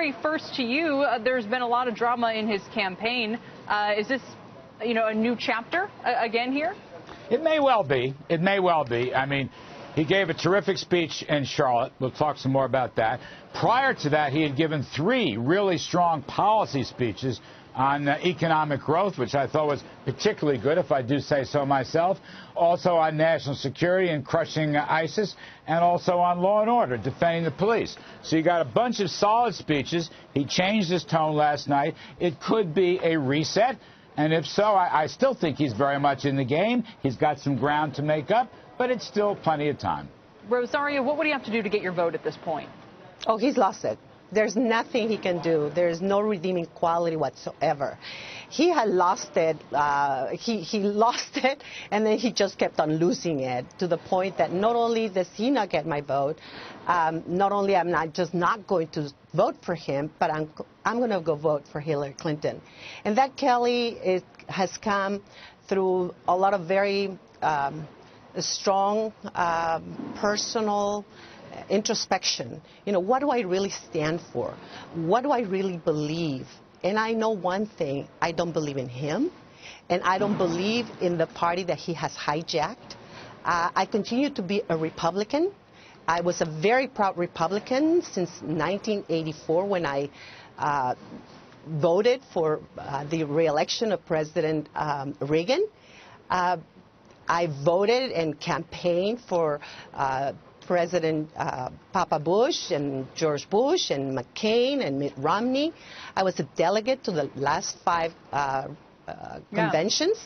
Larry, first to you, there's been a lot of drama in his campaign. Is this, a new chapter again here? It may well be. It may well be. I mean, he gave a terrific speech in Charlotte. We'll talk some more about that. Prior to that, he had given 3 really strong policy speeches on economic growth, which I thought was particularly good, if I do say so myself. Also on national security and crushing ISIS, and also on law and order, defending the police. So you got a bunch of solid speeches. He changed his tone last night. It could be a reset. And if so, I still think he's very much in the game. He's got some ground to make up, but it's still plenty of time. Rosario, what would he have to do to get your vote at this point? Oh, he's lost it. There's nothing he can do. There's no redeeming quality whatsoever. He had lost it. He lost it, and then he just kept on losing it to the point that not only does he not get my vote, not only am I just not going to vote for him, but I'm going to go vote for Hillary Clinton. And that, Kelly, has come through a lot of very strong personal introspection. What do I really stand for? What do I really believe? And I know one thing: I don't believe in him, and I don't believe in the party that he has hijacked. I continue to be a Republican. I was a very proud Republican since 1984 when I voted for the re-election of President Reagan. I voted and campaigned for President Papa Bush and George Bush and McCain and Mitt Romney. I was a delegate to the last 5 conventions,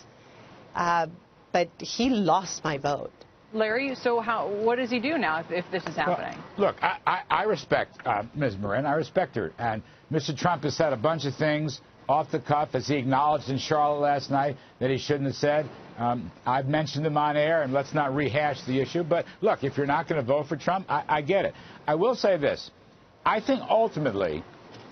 but he lost my vote. Larry, so what does he do now if this is happening? Well, look, I respect Ms. Marin. I respect her. And Mr. Trump has said a bunch of things off the cuff, as he acknowledged in Charlotte last night, that he shouldn't have said. I've mentioned them on air, and let's not rehash the issue. But, look, if you're not going to vote for Trump, I get it. I will say this. I think ultimately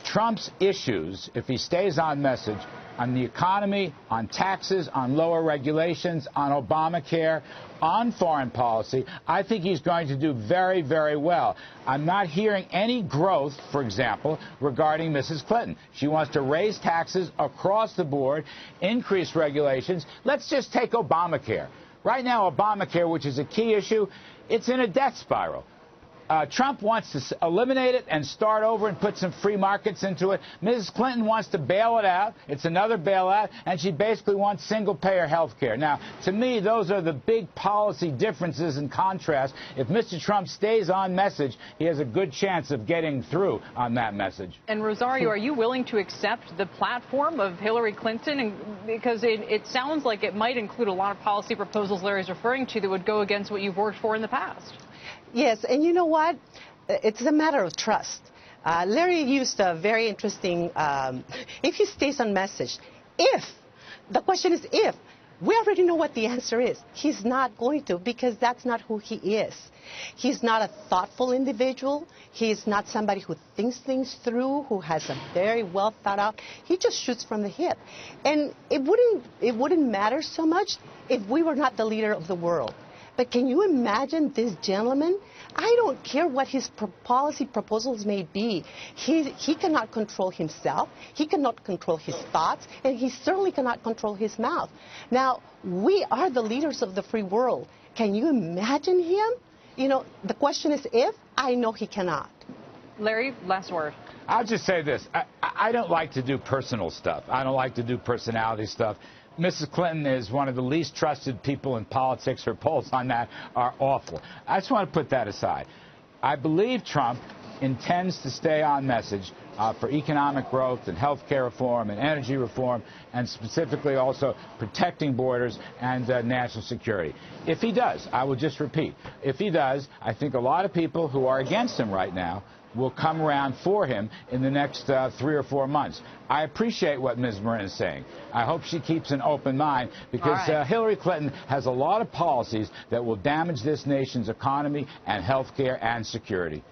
Trump's issues, if he stays on message, on the economy, on taxes, on lower regulations, on Obamacare, on foreign policy, I think he's going to do very, very well. I'm not hearing any growth, for example, regarding Mrs. Clinton. She wants to raise taxes across the board, increase regulations. Let's just take Obamacare. Right now, Obamacare, which is a key issue, it's in a death spiral. Trump wants to eliminate it and start over and put some free markets into it. Mrs. Clinton wants to bail it out. It's another bailout, and she basically wants single-payer health care. Now, to me, those are the big policy differences and contrast. If Mr. Trump stays on message, he has a good chance of getting through on that message. And, Rosario, are you willing to accept the platform of Hillary Clinton? Because it sounds like it might include a lot of policy proposals Larry's referring to that would go against what you've worked for in the past. Yes, and you know what? It's a matter of trust. Larry used a very interesting, if he stays on message, the question is if. We already know what the answer is. He's not going to, because that's not who he is. He's not a thoughtful individual. He's not somebody who thinks things through, who has a very well thought out. He just shoots from the hip. And it wouldn't matter so much if we were not the leader of the world. But can you imagine this gentleman? I don't care what his policy proposals may be. He cannot control himself. He cannot control his thoughts. And he certainly cannot control his mouth. Now, we are the leaders of the free world. Can you imagine him? The question is if. I know he cannot. Larry, last word. I'll just say this. I don't like to do personal stuff. I don't like to do personality stuff. Mrs. Clinton is one of the least trusted people in politics. Her polls on that are awful. I just want to put that aside. I believe Trump intends to stay on message for economic growth and health care reform and energy reform, and specifically also protecting borders and national security. If he does, I will just repeat, if he does, I think a lot of people who are against him right now will come around for him in the next 3 or 4 months. I appreciate what Ms. Marin is saying. I hope she keeps an open mind, because Hillary Clinton has a lot of policies that will damage this nation's economy and health care and security.